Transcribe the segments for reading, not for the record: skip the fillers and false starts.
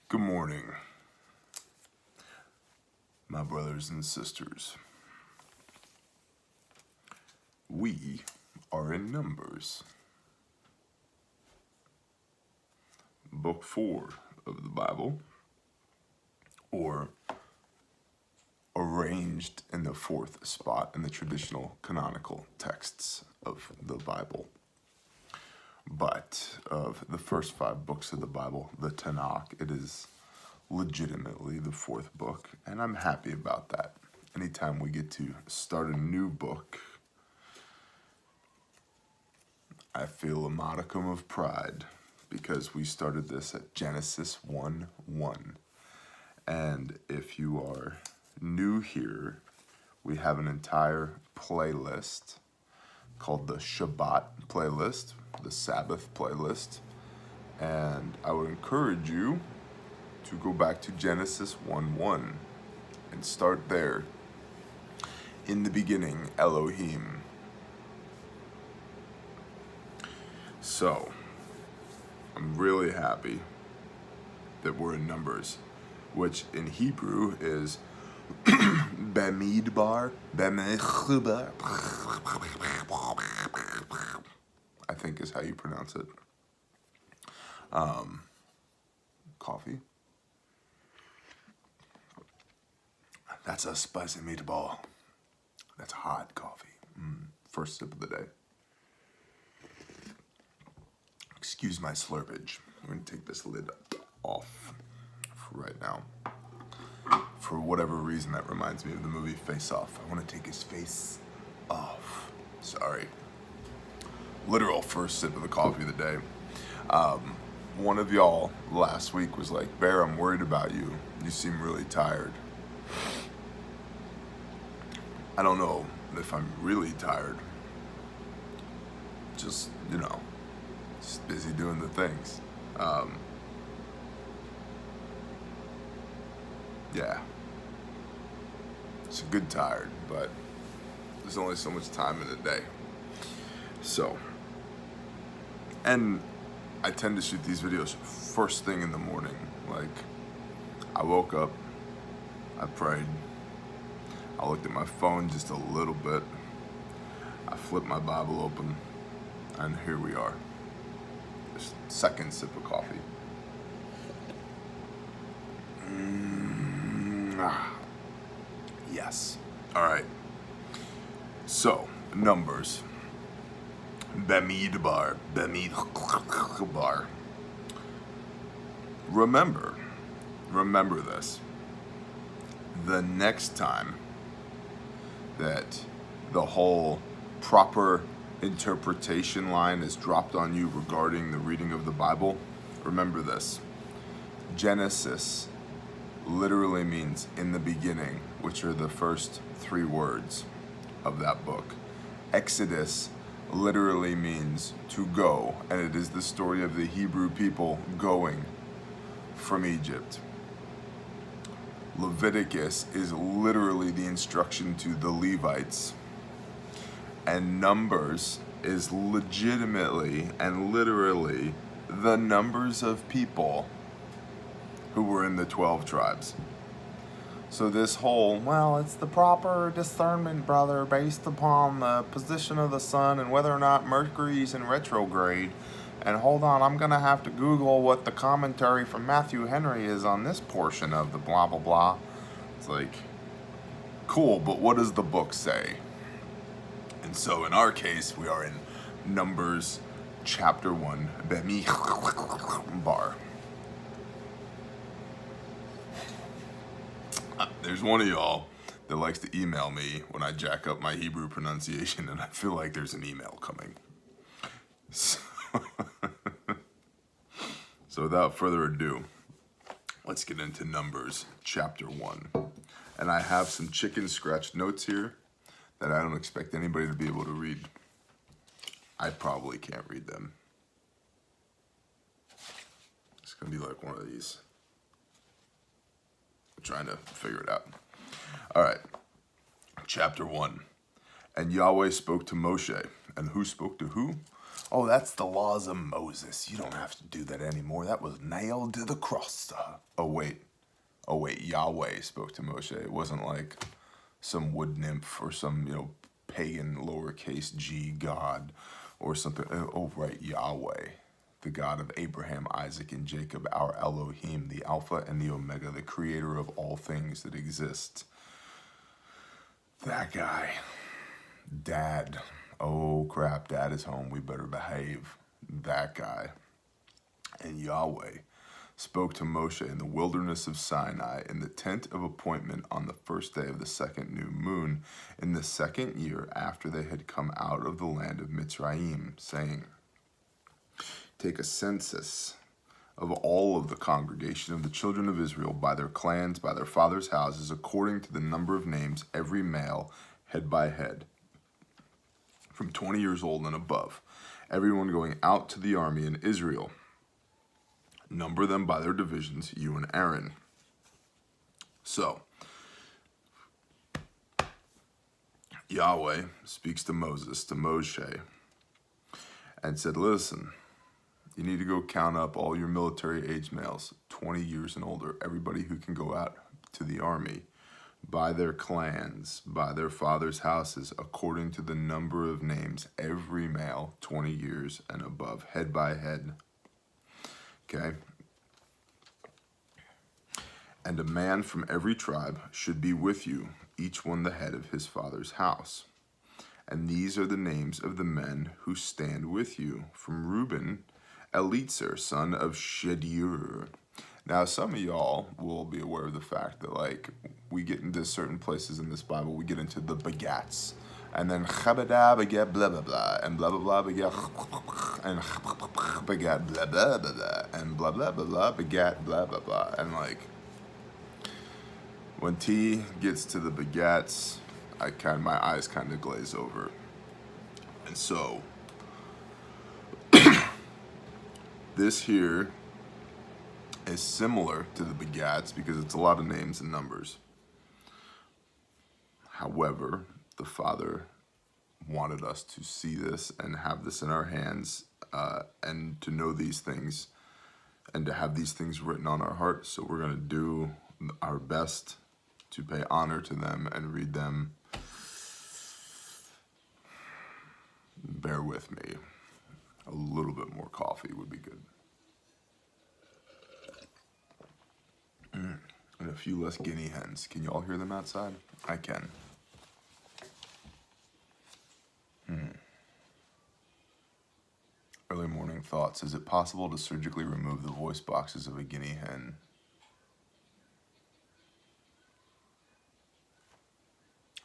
Good morning, my brothers and sisters. We are in Numbers, book 4 of the Bible, or arranged in the 4th spot in the traditional canonical texts of the Bible. But of the first 5 books of the Bible, the Tanakh, it is legitimately the 4th book, and I'm happy about that. Anytime we get to start a new book, I feel a modicum of pride because we started this at Genesis 1:1. And if you are new here, we have an entire playlist called the Shabbat playlist, the Sabbath playlist. And I would encourage you to go back to Genesis 1:1 and start there. In the beginning, Elohim. So, I'm really happy that we're in Numbers, which in Hebrew is Bamidbar, I think is how you pronounce it. Coffee. That's a spicy meatball. That's hot coffee. First sip of the day. Excuse my slurpage. We're going to take this lid off for right now. For whatever reason, that reminds me of the movie Face Off. I want to take his face off. Sorry. Literal first sip of the coffee of the day. One of y'all last week was like, Bear, I'm worried about you. You seem really tired. I don't know if I'm really tired. Just, just busy doing the things. Yeah. It's a good tired, but there's only so much time in a day. So, and I tend to shoot these videos first thing in the morning. Like, I woke up, I prayed, I looked at my phone just a little bit, I flipped my Bible open, and here we are. Just second sip of coffee. Yes. All right. So, Numbers. Bamidbar. Remember this. The next time that the whole proper interpretation line is dropped on you regarding the reading of the Bible, remember this. Genesis literally means in the beginning, which are the first 3 words of that book. Exodus literally means to go, and it is the story of the Hebrew people going from Egypt. Leviticus is literally the instruction to the Levites. And Numbers is legitimately and literally the numbers of people who were in the 12 tribes. So this whole, well, it's the proper discernment, brother, based upon the position of the sun and whether or not Mercury's in retrograde. And hold on, I'm going to have to Google what the commentary from Matthew Henry is on this portion of the blah, blah, blah. It's like, cool, but what does the book say? And so in our case, we are in Numbers chapter 1, Bamidbar. There's one of y'all that likes to email me when I jack up my Hebrew pronunciation, and I feel like there's an email coming. So without further ado, let's get into Numbers chapter 1. And I have some chicken scratch notes here that I don't expect anybody to be able to read. I probably can't read them. It's going to be like one of these. I'm trying to figure it out. All right. Chapter 1. And Yahweh spoke to Moshe. And who spoke to who? Oh, that's the laws of Moses. You don't have to do that anymore. That was nailed to the cross. Oh, wait. Oh, wait. Yahweh spoke to Moshe. It wasn't like some wood nymph or some, pagan lowercase g god or something. Oh, right. Yahweh, the God of Abraham, Isaac, and Jacob, our Elohim, the Alpha and the Omega, the creator of all things that exist. That guy. Dad. Oh, crap. Dad is home. We better behave. That guy. And Yahweh spoke to Moshe in the wilderness of Sinai in the tent of appointment on the first day of the second new moon in the second year after they had come out of the land of Mitzrayim, saying, take a census of all of the congregation of the children of Israel by their clans, by their fathers' houses, according to the number of names, every male, head by head, from 20 years old and above, everyone going out to the army in Israel. Number them by their divisions, you and Aaron. So, Yahweh speaks to Moshe, and said, listen, you need to go count up all your military-age males, 20 years and older, everybody who can go out to the army, by their clans, by their fathers' houses, according to the number of names, every male, 20 years and above, head by head. Okay? And a man from every tribe should be with you, each one the head of his father's house. And these are the names of the men who stand with you. From Reuben, Eliezer, son of Shedir. Now, some of y'all will be aware of the fact that, we get into certain places in this Bible, we get into the begats. And then chabada begat blah blah blah, and blah blah blah begat and begat blah blah blah blah, and blah blah blah blah begat blah blah blah. And when T gets to the begats, my eyes kind of glaze over. And so this here is similar to the begats because it's a lot of names and numbers. However, the Father wanted us to see this and have this in our hands and to know these things and to have these things written on our hearts. So we're going to do our best to pay honor to them and read them. Bear with me. A little bit more coffee would be good. And a few less guinea hens. Can you all hear them outside? I can. Early morning thoughts. Is it possible to surgically remove the voice boxes of a guinea hen?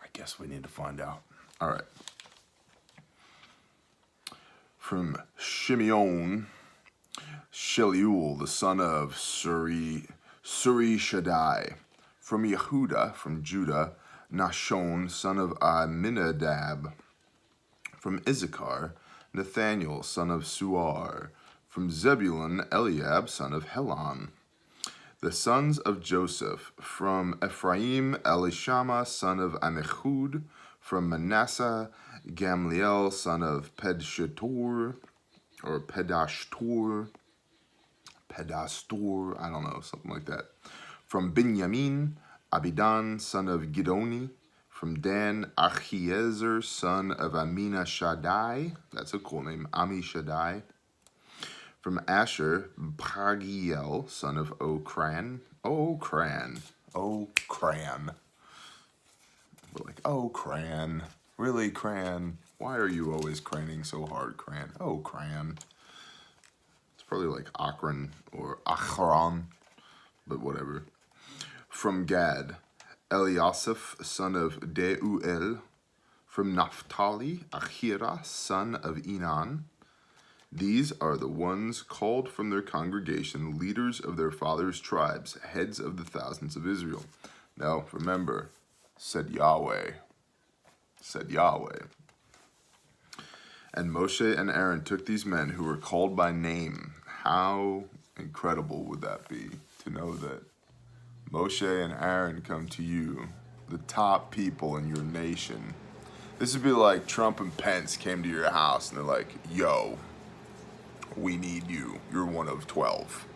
I guess we need to find out. All right. From Shimeon, Sheliul, the son of Shaddai. From Yehuda, from Judah, Nashon, son of Aminadab. From Issachar, Nathaniel, son of Suar. From Zebulun, Eliab, son of Helon. The sons of Joseph. From Ephraim, Elishama, son of Amihud. From Manasseh, Gamliel, son of Pedashtor, I don't know, something like that. From Binyamin, Abidan, son of Gidoni. From Dan, Achiezer, son of Aminashaddai. That's a cool name, Ammishaddai. From Asher, Pagiel, son of Okran. Okran. We're like, oh, Cran. Really, Cran? Why are you always craning so hard, Cran? Oh, Cran. It's probably like Akron or Achron, but whatever. From Gad, Eliasaph, son of Deuel. From Naphtali, Achira, son of Enan. These are the ones called from their congregation, leaders of their fathers' tribes, heads of the thousands of Israel. Now, remember, said Yahweh. And Moshe and Aaron took these men who were called by name. How incredible would that be to know that Moshe and Aaron come to you, the top people in your nation, This would be like Trump and Pence came to your house and they're like, yo, we need you. You're one of 12.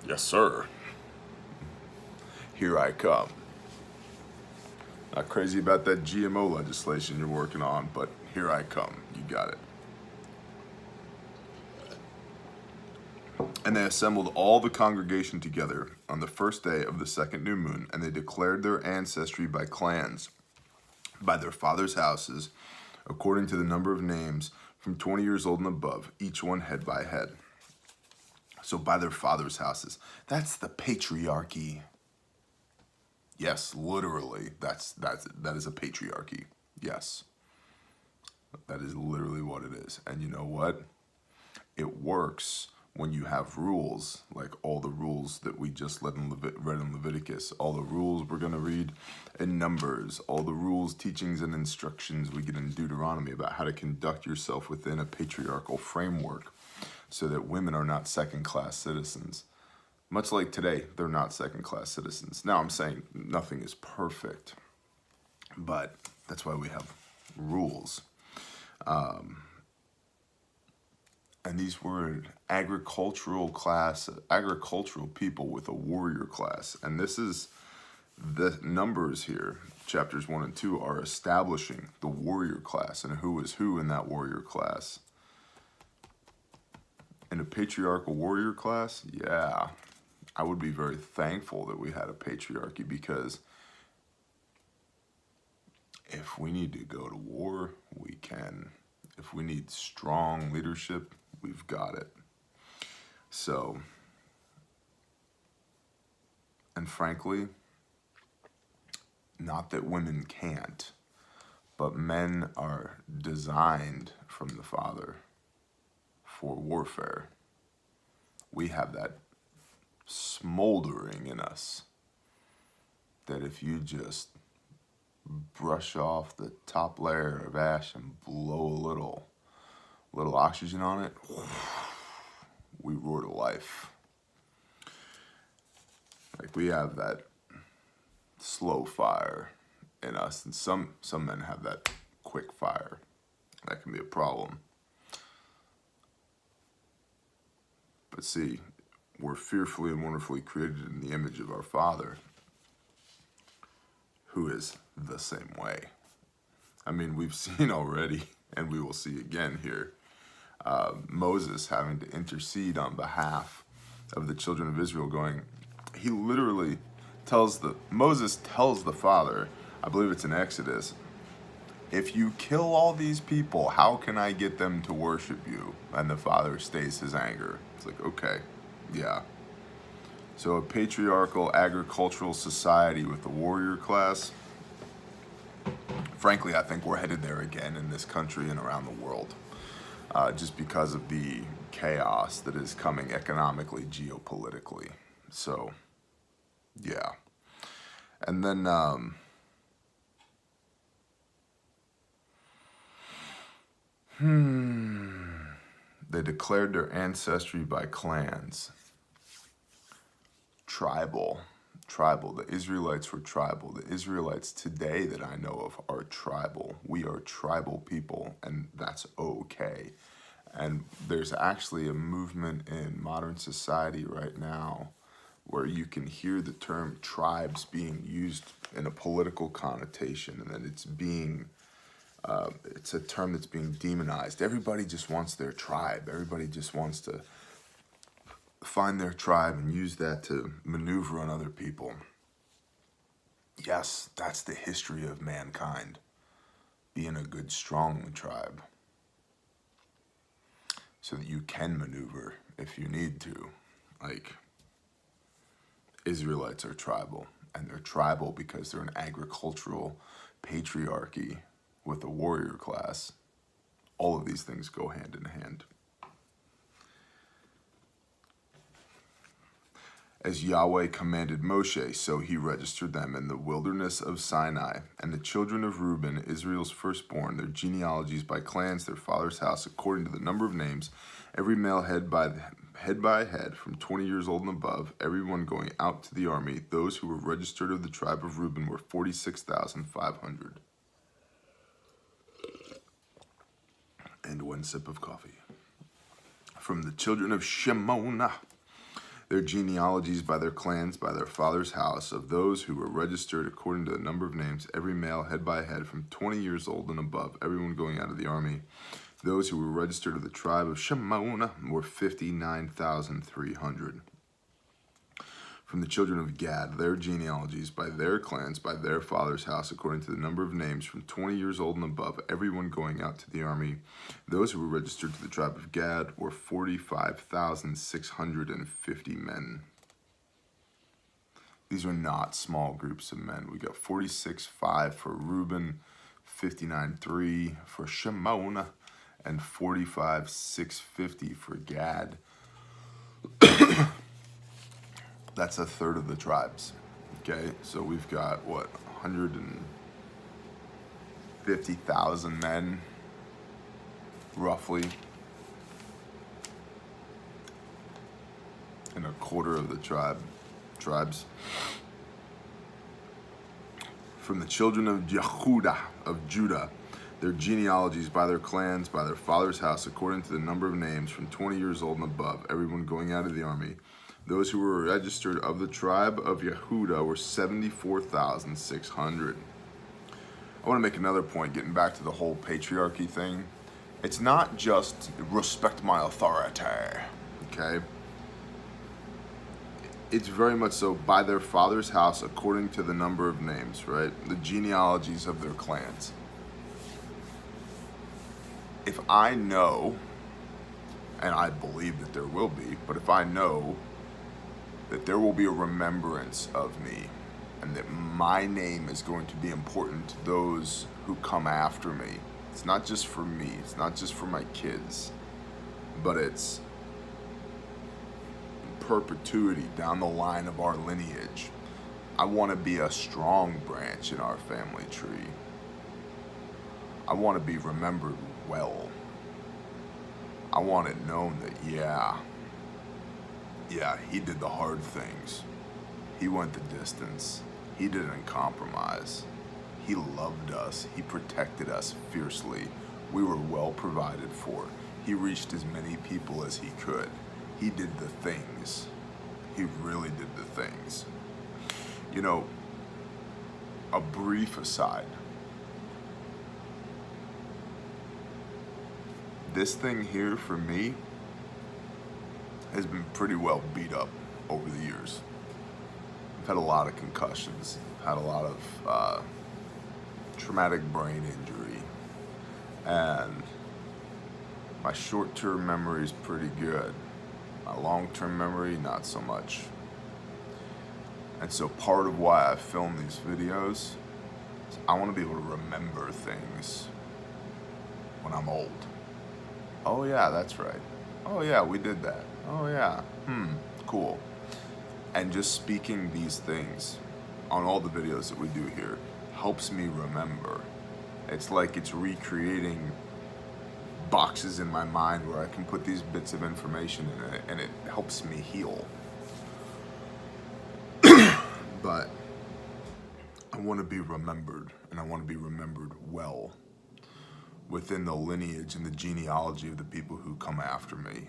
Yes, sir. Here I come. Not crazy about that GMO legislation you're working on, but here I come. You got it. And they assembled all the congregation together on the first day of the second new moon, and they declared their ancestry by clans, by their fathers' houses, according to the number of names, from 20 years old and above, each one head by head. So by their fathers' houses. That's the patriarchy. Yes, literally, that is a patriarchy. Yes. That is literally what it is. And you know what? It works when you have rules, like all the rules that we just read in Leviticus, all the rules we're going to read in Numbers, all the rules, teachings, and instructions we get in Deuteronomy about how to conduct yourself within a patriarchal framework so that women are not second-class citizens. Much like today, they're not second-class citizens. Now, I'm saying nothing is perfect, but that's why we have rules. And these were agricultural people with a warrior class. And this is the Numbers here, chapters 1 and 2, are establishing the warrior class and who is who in that warrior class. In a patriarchal warrior class, yeah, I would be very thankful that we had a patriarchy, because if we need to go to war, we can. If we need strong leadership, we've got it. So, and frankly, not that women can't, but men are designed from the Father for warfare. We have that smoldering in us that if you just brush off the top layer of ash and blow a little oxygen on it, we roar to life. Like, we have that slow fire in us, and some men have that quick fire. That can be a problem. But see, we're fearfully and wonderfully created in the image of our Father, who is the same way. I mean, we've seen already, and we will see again here, Moses having to intercede on behalf of the children of Israel, he literally Moses tells the Father, I believe it's in Exodus, if you kill all these people, how can I get them to worship you? And the Father stays his anger. It's like, okay, yeah. So a patriarchal agricultural society with the warrior class, frankly, I think we're headed there again in this country and around the world, just because of the chaos that is coming economically, geopolitically. So, yeah. And then, they declared their ancestry by clans. Tribal. The Israelites were tribal. The Israelites today that I know of are tribal. We are tribal people, and that's okay. And there's actually a movement in modern society right now where you can hear the term tribes being used in a political connotation, and that it's a term that's being demonized. Everybody just wants their tribe. Everybody just wants to find their tribe and use that to maneuver on other people. Yes, that's the history of mankind, being a good, strong tribe, so that you can maneuver if you need to. Like, Israelites are tribal, and they're tribal because they're an agricultural patriarchy with a warrior class. All of these things go hand in hand. As Yahweh commanded Moshe, so he registered them in the wilderness of Sinai. And the children of Reuben, Israel's firstborn, their genealogies by clans, their father's house, according to the number of names, every male head by head, from 20 years old and above, everyone going out to the army. Those who were registered of the tribe of Reuben were 46,500. And one sip of coffee. From the children of Shimon, their genealogies by their clans, by their father's house, of those who were registered according to the number of names, every male head by head, from 20 years old and above, everyone going out of the army. Those who were registered of the tribe of Shimon were 59,300. From the children of Gad, their genealogies by their clans, by their father's house, according to the number of names, from 20 years old and above, everyone going out to the army. Those who were registered to the tribe of Gad were 45,650 men. These are not small groups of men. We got 46,500 for Reuben, 59,300 for Shimon, and 45,650 for Gad. That's a third of the tribes. Okay, so we've got, 150,000 men, roughly, and a quarter of the tribes. From the children of Yehudah, of Judah, their genealogies by their clans, by their father's house, according to the number of names, from 20 years old and above, everyone going out of the army. Those who were registered of the tribe of Yehudah were 74,600. I want to make another point, getting back to the whole patriarchy thing. It's not just respect my authority, okay? It's very much so by their father's house according to the number of names, right? The genealogies of their clans. If I know, and I believe that there will be, but if I know that there will be a remembrance of me and that my name is going to be important to those who come after me. It's not just for me, it's not just for my kids, but it's perpetuity down the line of our lineage. I want to be a strong branch in our family tree. I want to be remembered well. I want it known that, yeah, he did the hard things. He went the distance. He didn't compromise. He loved us. He protected us fiercely. We were well provided for. He reached as many people as he could. He did the things. He really did the things. You know, a brief aside. This thing here for me has been pretty well beat up over the years. I've had a lot of concussions, had a lot of traumatic brain injury, and my short-term memory is pretty good. My long-term memory, not so much. And so part of why I film these videos is I want to be able to remember things when I'm old. Oh yeah, that's right. Oh yeah, we did that. Oh yeah, cool. And just speaking these things on all the videos that we do here helps me remember. It's like it's recreating boxes in my mind where I can put these bits of information in it, and it helps me heal. But I want to be remembered, and I want to be remembered well within the lineage and the genealogy of the people who come after me.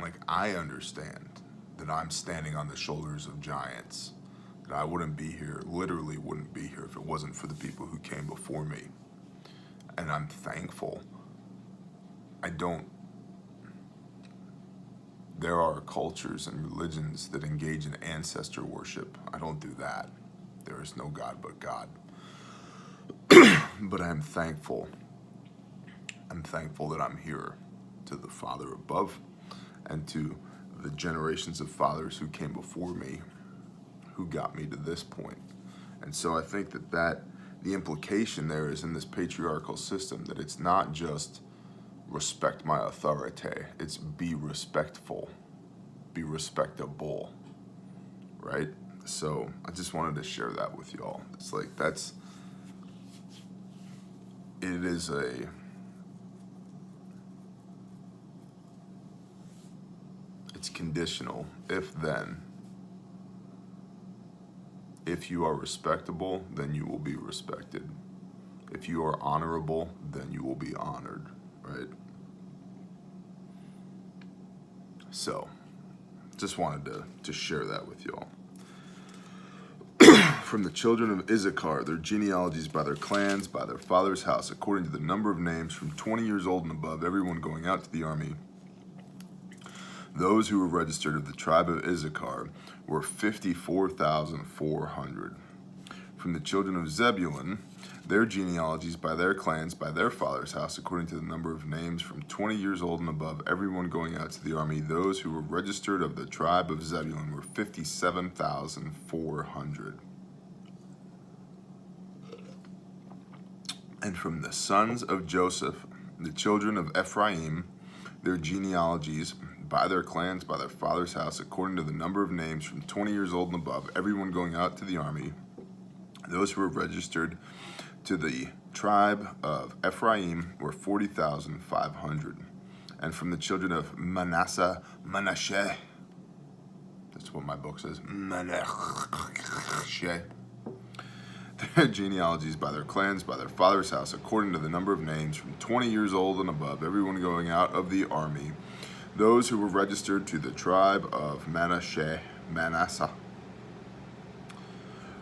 Like, I understand that I'm standing on the shoulders of giants, that I wouldn't be here, literally wouldn't be here if it wasn't for the people who came before me. And I'm thankful. There are cultures and religions that engage in ancestor worship. I don't do that. There is no God but God. But I am thankful. I'm thankful that I'm here, to the Father above and to the generations of fathers who came before me, who got me to this point. And so I think that the implication there is in this patriarchal system that it's not just respect my authority, it's be respectful, be respectable. right? So I just wanted to share that with y'all. It's like it's conditional. If then. If you are respectable, then you will be respected. If you are honorable, then you will be honored, right? So, just wanted to share that with y'all. From the children of Issachar, their genealogies by their clans, by their father's house, according to the number of names, from 20 years old and above, everyone going out to the army. Those who were registered of the tribe of Issachar were 54,400. From the children of Zebulun, their genealogies by their clans, by their father's house, according to the number of names, from 20 years old and above, everyone going out to the army. Those who were registered of the tribe of Zebulun were 57,400. And from the sons of Joseph, the children of Ephraim, their genealogies by their clans, by their father's house, according to the number of names, from 20 years old and above, everyone going out to the army. Those who were registered to the tribe of Ephraim were 40,500. And from the children of Manasseh, that's what my book says, Manasseh. Their genealogies by their clans, by their father's house, according to the number of names, from 20 years old and above, everyone going out of the army. Those who were registered to the tribe of Manasseh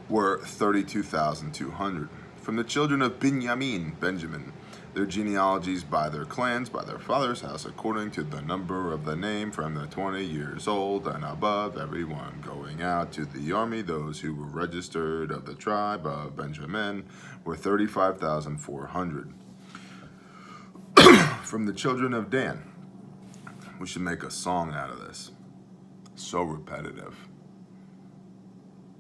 were 32,200. From the children of Benjamin, their genealogies by their clans, by their father's house, according to the number of the name, from the 20 years old and above, everyone going out to the army. Those who were registered of the tribe of Benjamin were 35,400. From the children of Dan, we should make a song out of this. So repetitive.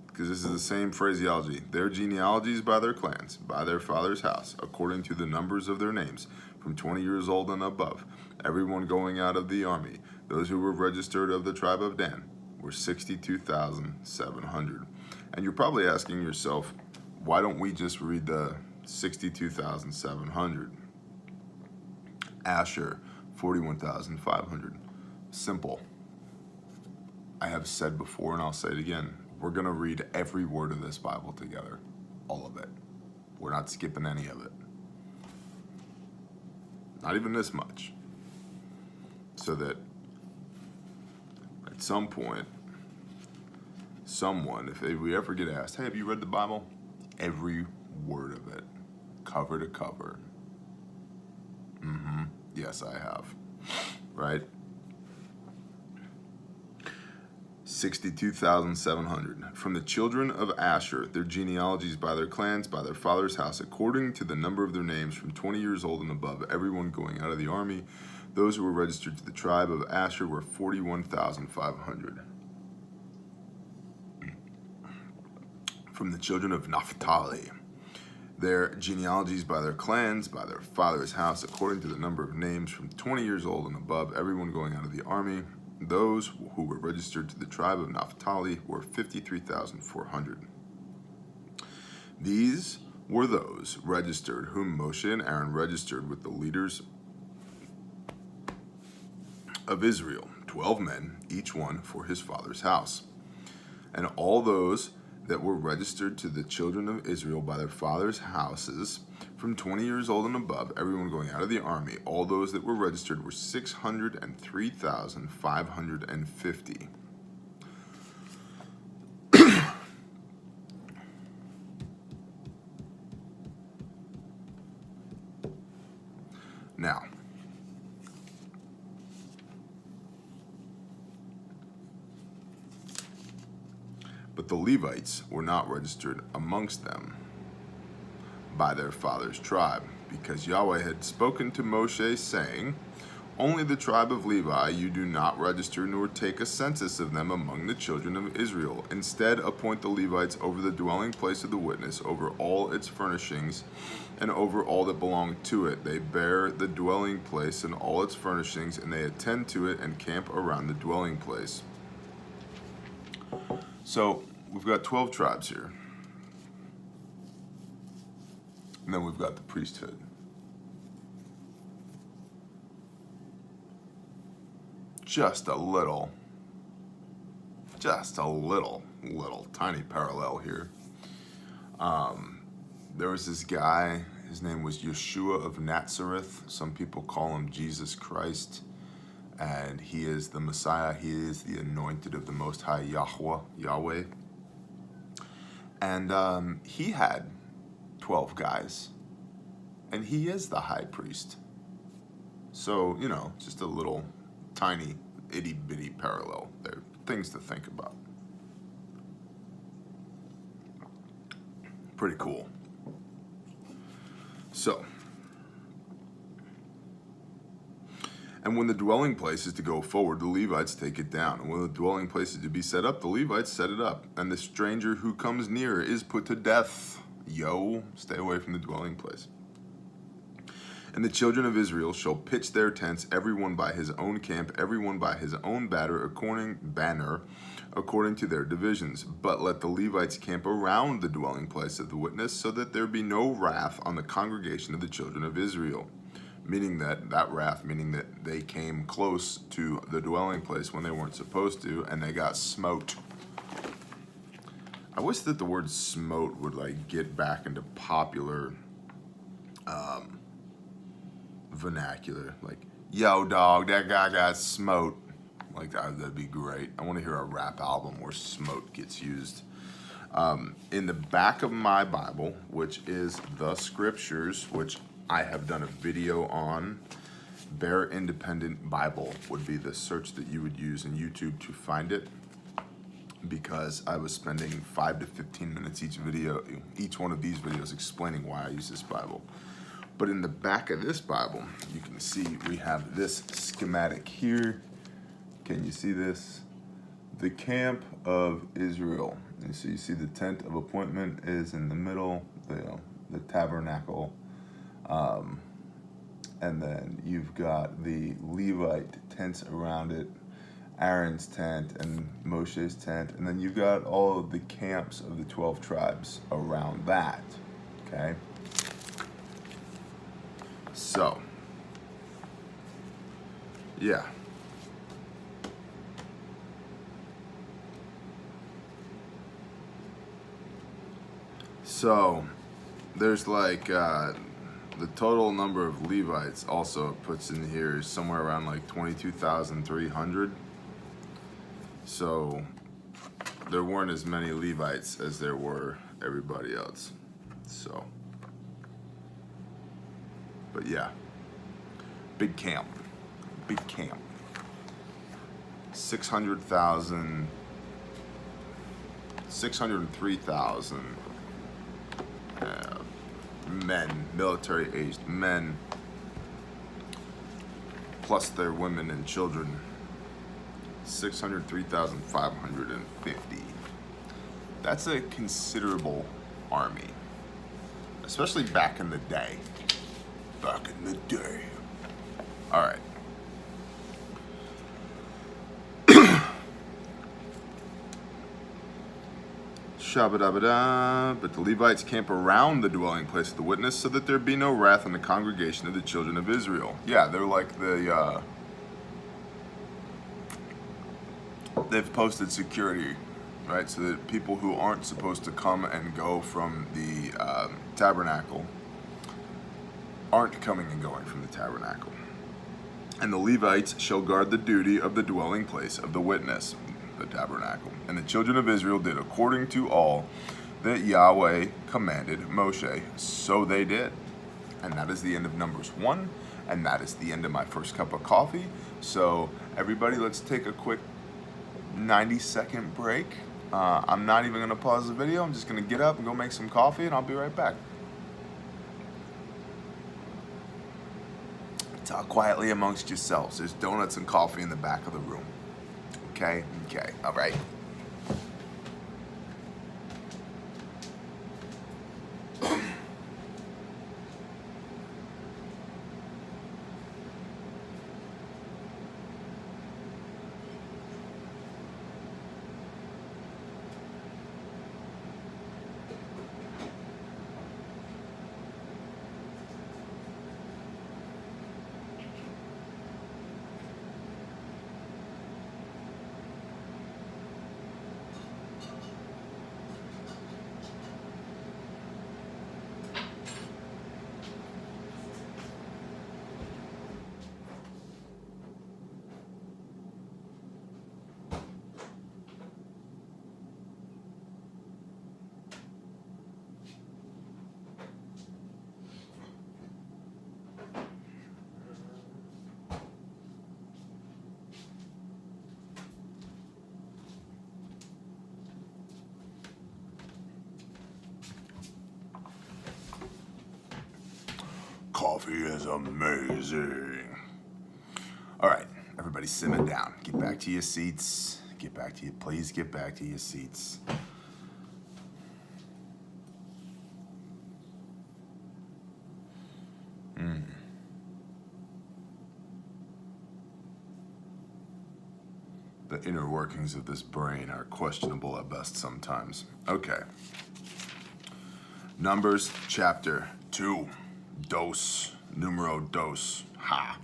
Because this is the same phraseology. Their genealogies by their clans, by their father's house, according to the numbers of their names, from 20 years old and above, everyone going out of the army. Those who were registered of the tribe of Dan were 62,700. And you're probably asking yourself, why don't we just read the 62,700? Asher, 41,500. Simple. I have said before, and I'll say it again, we're going to read every word of this Bible together. All of it. We're not skipping any of it. Not even this much. So that at some point, someone, if we ever get asked, hey, have you read the Bible? Every word of it. Cover to cover. Yes, I have. Right? 62,700. From the children of Asher, their genealogies by their clans, by their father's house, according to the number of their names, from 20 years old and above, everyone going out of the army. Those who were registered to the tribe of Asher were 41,500. From the children of Naphtali, their genealogies by their clans, by their father's house, according to the number of names, from 20 years old and above, everyone going out of the army. Those who were registered to the tribe of Naphtali were 53,400. These were those registered whom Moshe and Aaron registered with the leaders of Israel, 12 men, each one for his father's house. And all those that were registered to the children of Israel by their fathers' houses, from 20 years old and above, everyone going out of the army, all those that were registered were 603,550. Now, but the Levites were not registered amongst them by their father's tribe, because Yahweh had spoken to Moshe, saying, only the tribe of Levi you do not register, nor take a census of them among the children of Israel. Instead, appoint the Levites over the dwelling place of the witness, over all its furnishings, and over all that belong to it. They bear the dwelling place and all its furnishings, and they attend to it and camp around the dwelling place. So we've got 12 tribes here. And then we've got the priesthood. Just a little tiny parallel here. There was this guy, his name was Yeshua of Nazareth. Some people call him Jesus Christ. And he is the Messiah. He is the anointed of the Most High Yahweh. And he had 12 guys. And he is the high priest. So, you know, just a little tiny itty-bitty parallel there. Things to think about. Pretty cool. So, and when the dwelling place is to go forward, the Levites take it down. And when the dwelling place is to be set up, the Levites set it up. And the stranger who comes near is put to death. Yo, stay away from the dwelling place. And the children of Israel shall pitch their tents, everyone by his own camp, everyone by his own banner, according to their divisions. But let the Levites camp around the dwelling place of the witness, so that there be no wrath on the congregation of the children of Israel. Meaning that wrath, meaning that they came close to the dwelling place when they weren't supposed to, and they got smote. I wish that the word smote would like get back into popular vernacular. Like, yo dog, that guy got smote. Like that'd be great. I want to hear a rap album where smote gets used. In the back of my Bible, which is the scriptures, which I have done a video on, Bear Independent Bible would be the search that you would use in YouTube to find it, because I was spending 5 to 15 minutes each one of these videos explaining why I use this Bible. But in the back of this Bible, you can see we have this schematic here. Can you see this? The camp of Israel. And so you see the tent of appointment is in the middle, the tabernacle. And then you've got the Levite tents around it, Aaron's tent and Moshe's tent. And then you've got all of the camps of the 12 tribes around that, okay? So, yeah. So, there's like, the total number of Levites also puts in here is somewhere around like 22,300. So, there weren't as many Levites as there were everybody else. So, but yeah, big camp. 603,000 men, military-aged men, plus their women and children. 603,550. That's a considerable army, especially back in the day. All right. Shabba-dabba-da. But the Levites camp around the dwelling place of the witness, so that there be no wrath on the congregation of the children of Israel. Yeah, they're like the, they've posted security, right? So that people who aren't supposed to come and go from the tabernacle aren't coming and going from the tabernacle. And the Levites shall guard the duty of the dwelling place of the witness, the tabernacle. And the children of Israel did according to all that Yahweh commanded Moshe. So they did. And that is the end of Numbers 1. And that is the end of my first cup of coffee. So everybody, let's take a quick 90-second break. I'm not even going to pause the video. I'm just going to get up and go make some coffee, and I'll be right back. Talk quietly amongst yourselves. There's donuts and coffee in the back of the room. Okay? Okay. All right. coffee is amazing. All right, everybody simmer down. Get back to your seats. Please get back to your seats. The inner workings of this brain are questionable at best sometimes. Okay. Numbers chapter 2. Numero dos. Ha.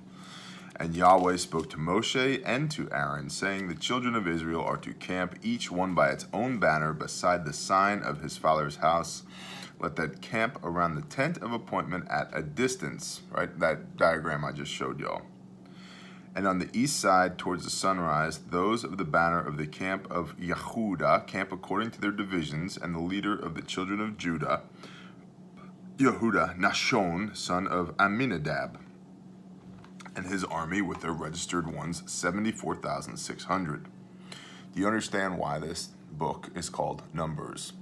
And Yahweh spoke to Moshe and to Aaron, saying, the children of Israel are to camp, each one by its own banner, beside the sign of his father's house. Let that camp around the tent of appointment at a distance, right? That diagram I just showed y'all. And on the east side, towards the sunrise, those of the banner of the camp of Yehuda camp according to their divisions, and the leader of the children of Judah, Yehuda, Nashon, son of Amminadab, and his army with their registered ones, 74,600. Do you understand why this book is called Numbers?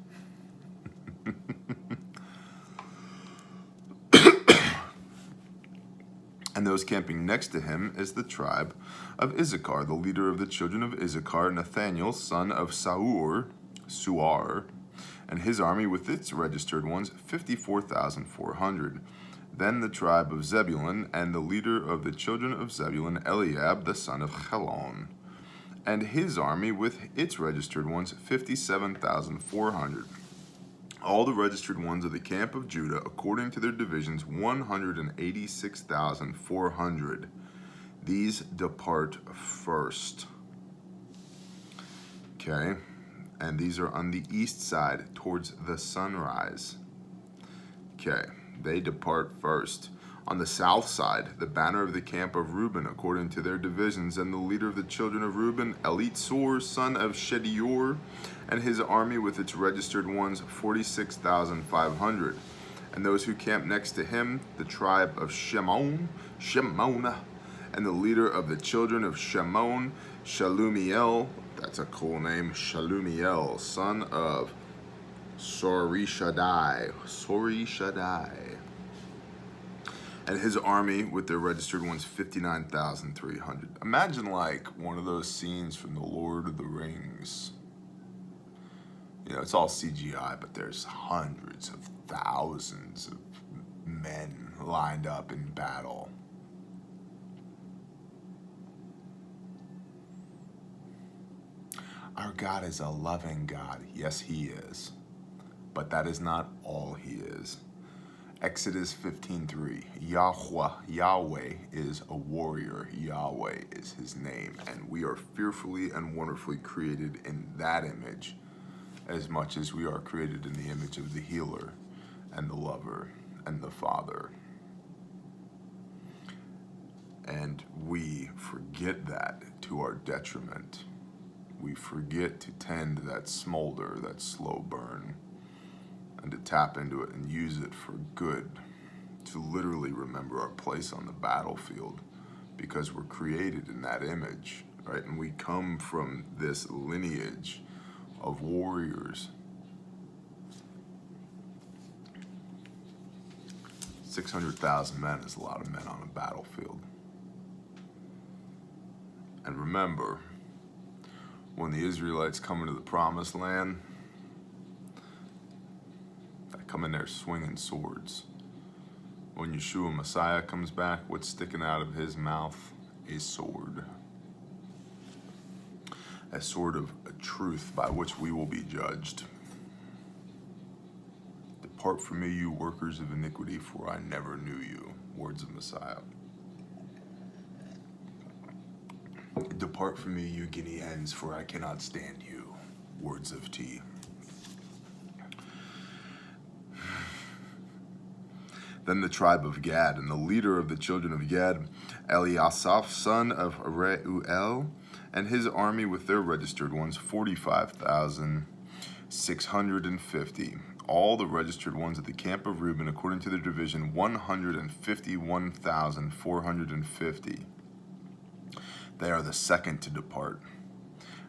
And those camping next to him is the tribe of Issachar, the leader of the children of Issachar, Nathaniel, son of Suar, and his army with its registered ones, 54,400. Then the tribe of Zebulun, and the leader of the children of Zebulun, Eliab, the son of Chelon, and his army with its registered ones, 57,400. All the registered ones of the camp of Judah, according to their divisions, 186,400. These depart first. Okay, and these are on the east side, towards the sunrise. Okay, they depart first. On the south side, the banner of the camp of Reuben, according to their divisions, and the leader of the children of Reuben, Elitzur, son of Shedior, and his army with its registered ones, 46,500. And those who camp next to him, the tribe of Shemona, and the leader of the children of Shemon, Shalumiel, that's a cool name, Shalumiel, son of Sorishadai. And his army with their registered ones, 59,300. Imagine like one of those scenes from The Lord of the Rings. You know, it's all CGI, but there's hundreds of thousands of men lined up in battle. Our God is a loving God. Yes, he is. But that is not all he is. Exodus 15:3. Yahweh is a warrior. Yahweh is his name. And we are fearfully and wonderfully created in that image, as much as we are created in the image of the healer and the lover and the father. And we forget that to our detriment. We forget to tend that smolder, that slow burn, and to tap into it and use it for good, to literally remember our place on the battlefield, because we're created in that image, right? And we come from this lineage of warriors. 600,000 men is a lot of men on a battlefield. And remember, when the Israelites come into the promised land, they come in there swinging swords. When Yeshua Messiah comes back, what's sticking out of his mouth? A sword. A sword of truth by which we will be judged. Depart from me, you workers of iniquity, for I never knew you. Words of Messiah. Depart from me, you guinea hens, for I cannot stand you. Words of T. Then the tribe of Gad, and the leader of the children of Gad, Eliasaph, son of Reuel, and his army with their registered ones, 45,650. All the registered ones at the camp of Reuben, according to their division, 151,450. They are the second to depart.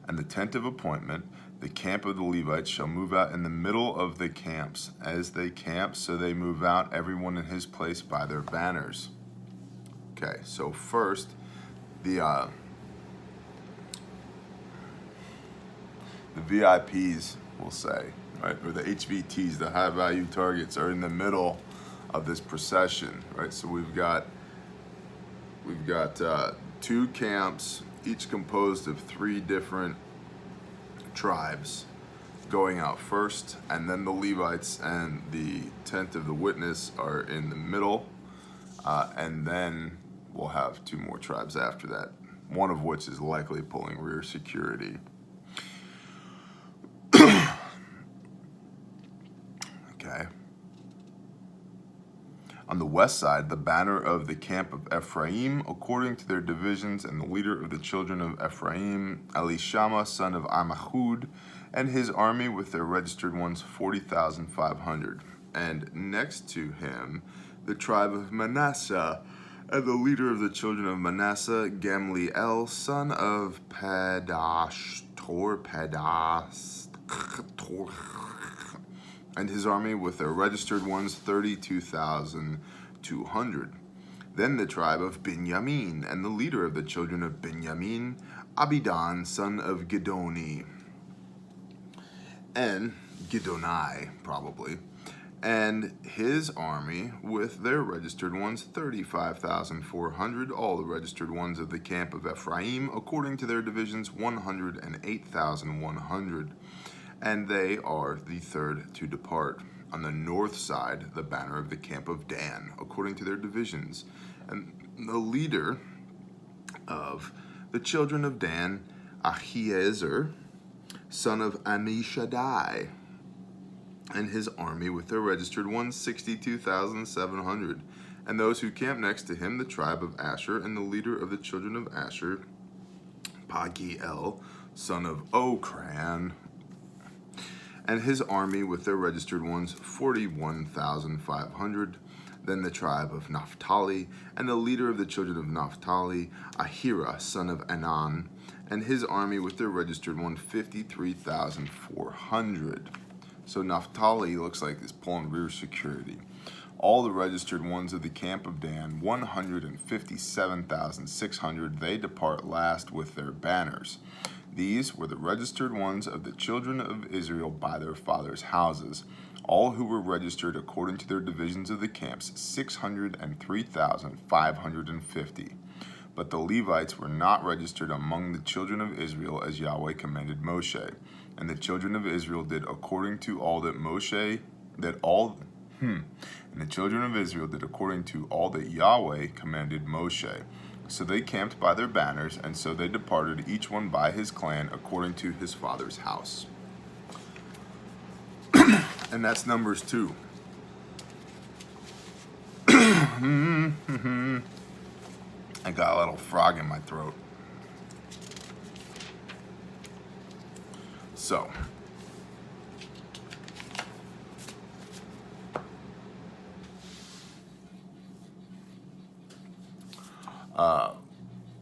And the tent of appointment, The camp of the Levites shall move out in the middle of the camps. As they camp, so they move out, everyone in his place by their banners. Okay, so first, the VIPs, we'll say, right, or the HVTs, the high value targets, are in the middle of this procession, right? So we've got two camps, each composed of 3 different tribes, going out first, and then the Levites and the tent of the witness are in the middle, and then we'll have 2 more tribes after that, one of which is likely pulling rear security. Okay. On the west side, the banner of the camp of Ephraim, according to their divisions, and the leader of the children of Ephraim, Elishama, son of Ammihud, and his army with their registered ones, 40,500. And next to him, the tribe of Manasseh, and the leader of the children of Manasseh, Gamliel, son of Pedashur, and his army with their registered ones, 32,200. Then the tribe of Benjamin, and the leader of the children of Benjamin, Abidan, son of Gidoni, and Gidonai, probably, and his army with their registered ones, 35,400. All the registered ones of the camp of Ephraim, according to their divisions, 108,100. And they are the third to depart. On the north side, the banner of the camp of Dan, according to their divisions. And the leader of the children of Dan, Ahiezer, son of Ammishaddai, and his army with their registered ones, 62,700. And those who camp next to him, the tribe of Asher, and the leader of the children of Asher, Pagiel, son of Okran, and his army with their registered ones, 41,500. Then the tribe of Naphtali, and the leader of the children of Naphtali, Ahira, son of Anan, and his army with their registered one, 53,400. So Naphtali looks like it's pulling rear security. All the registered ones of the camp of Dan, 157,600, they depart last with their banners. These were the registered ones of the children of Israel by their fathers' houses, all who were registered according to their divisions of the camps, 603,550. But the Levites were not registered among the children of Israel as Yahweh commanded Moshe. And the children of Israel did according to all that and the children of Israel did according to all that Yahweh commanded Moshe. So they camped by their banners, and so they departed, each one by his clan, according to his father's house. And that's Numbers 2. I got a little frog in my throat. So,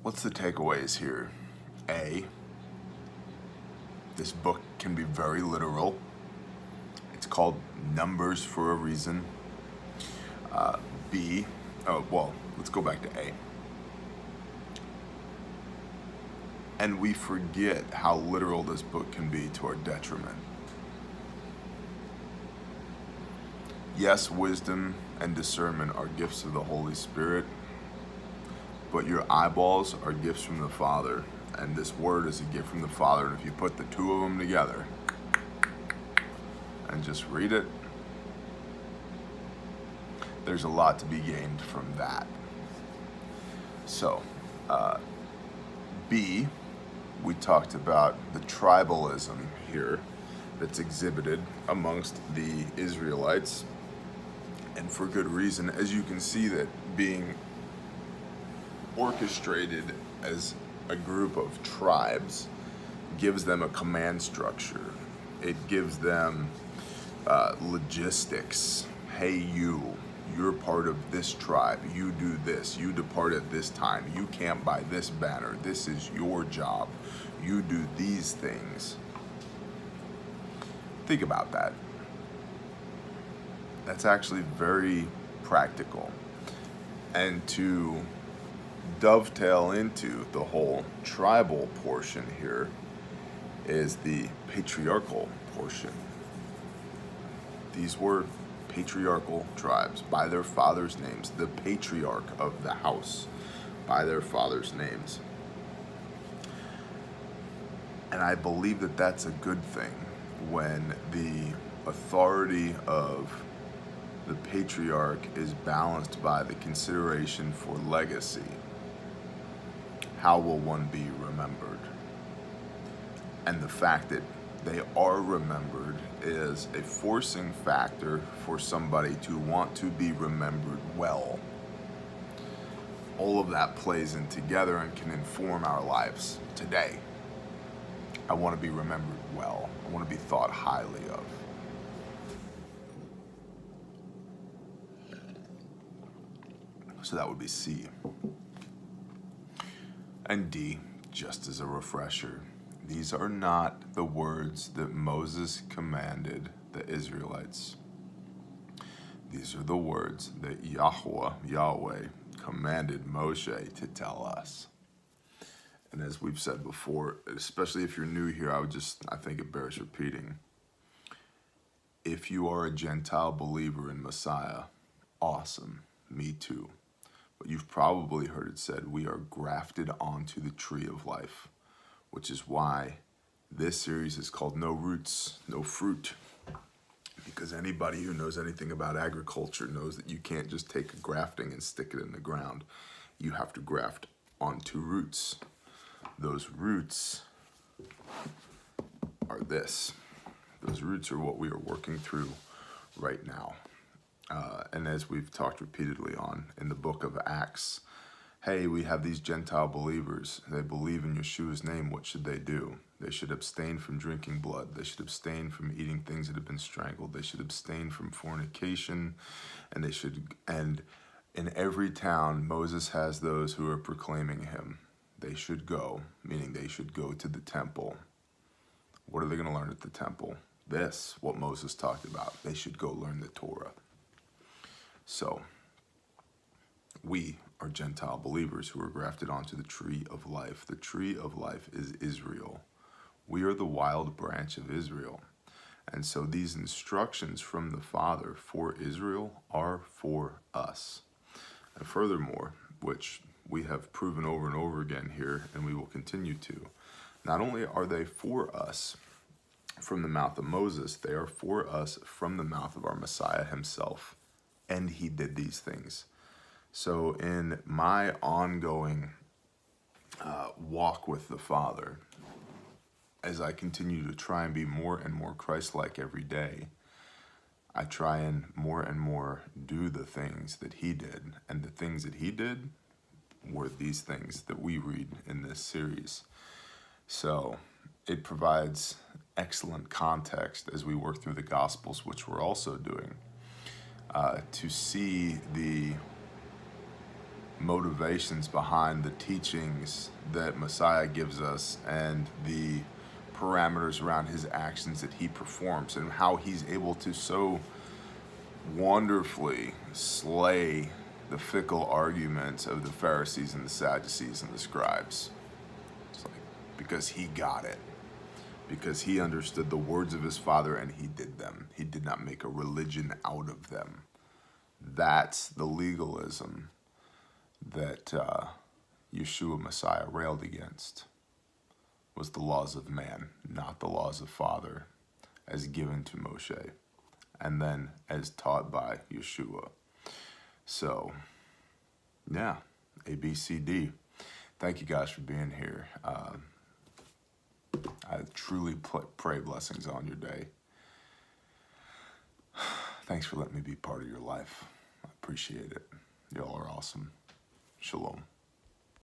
what's the takeaways here? A, this book can be very literal. It's called Numbers for a reason. B, let's go back to A. And we forget how literal this book can be to our detriment. Yes, wisdom and discernment are gifts of the Holy Spirit, but your eyeballs are gifts from the Father, and this word is a gift from the Father, and if you put the two of them together and just read it, there's a lot to be gained from that. So, B, we talked about the tribalism here that's exhibited amongst the Israelites, and for good reason, as you can see that being orchestrated as a group of tribes gives them a command structure. It gives them logistics. Hey, you're part of this tribe. You do this. You depart at this time. You camp by this banner. This is your job. You do these things. Think about that. That's actually very practical. And to dovetail into the whole tribal portion here is the patriarchal portion. These were patriarchal tribes by their fathers' names, the patriarch of the house by their fathers' names. And I believe that that's a good thing when the authority of the patriarch is balanced by the consideration for legacy. How will one be remembered? And the fact that they are remembered is a forcing factor for somebody to want to be remembered well. All of that plays in together and can inform our lives today. I want to be remembered well. I want to be thought highly of. So that would be C. And D, just as a refresher, these are not the words that Moses commanded the Israelites. These are the words that Yahweh, commanded Moshe to tell us. And as we've said before, especially if you're new here, I think it bears repeating. If you are a Gentile believer in Messiah, awesome, me too. But you've probably heard it said, we are grafted onto the tree of life, which is why this series is called No Roots, No Fruit. Because anybody who knows anything about agriculture knows that you can't just take a grafting and stick it in the ground. You have to graft onto roots. Those roots are this. Those roots are what we are working through right now. And as we've talked repeatedly on in the book of Acts, hey, we have these Gentile believers. They believe in Yeshua's name. What should they do? They should abstain from drinking blood. They should abstain from eating things that have been strangled. They should abstain from fornication. And in every town, Moses has those who are proclaiming him. They should go, meaning they should go to the temple. What are they going to learn at the temple? This, what Moses talked about. They should go learn the Torah. So, we are Gentile believers who are grafted onto the tree of life. The tree of life is Israel. We are the wild branch of Israel. And so these instructions from the Father for Israel are for us. And furthermore, which we have proven over and over again here, and we will continue to, not only are they for us from the mouth of Moses, they are for us from the mouth of our Messiah himself. And he did these things. So in my ongoing walk with the Father, as I continue to try and be more and more Christ-like every day, I try and more do the things that he did. And the things that he did were these things that we read in this series. So it provides excellent context as we work through the Gospels, which we're also doing, to see the motivations behind the teachings that Messiah gives us and the parameters around his actions that he performs and how he's able to so wonderfully slay the fickle arguments of the Pharisees and the Sadducees and the scribes. It's like, because he got it. Because he understood the words of his Father and he did them. He did not make a religion out of them. That's the legalism that Yeshua Messiah railed against, was the laws of man, not the laws of Father, as given to Moshe, and then as taught by Yeshua. So, yeah, A, B, C, D. Thank you guys for being here. I truly pray blessings on your day. Thanks for letting me be part of your life. I appreciate it. Y'all are awesome. Shalom.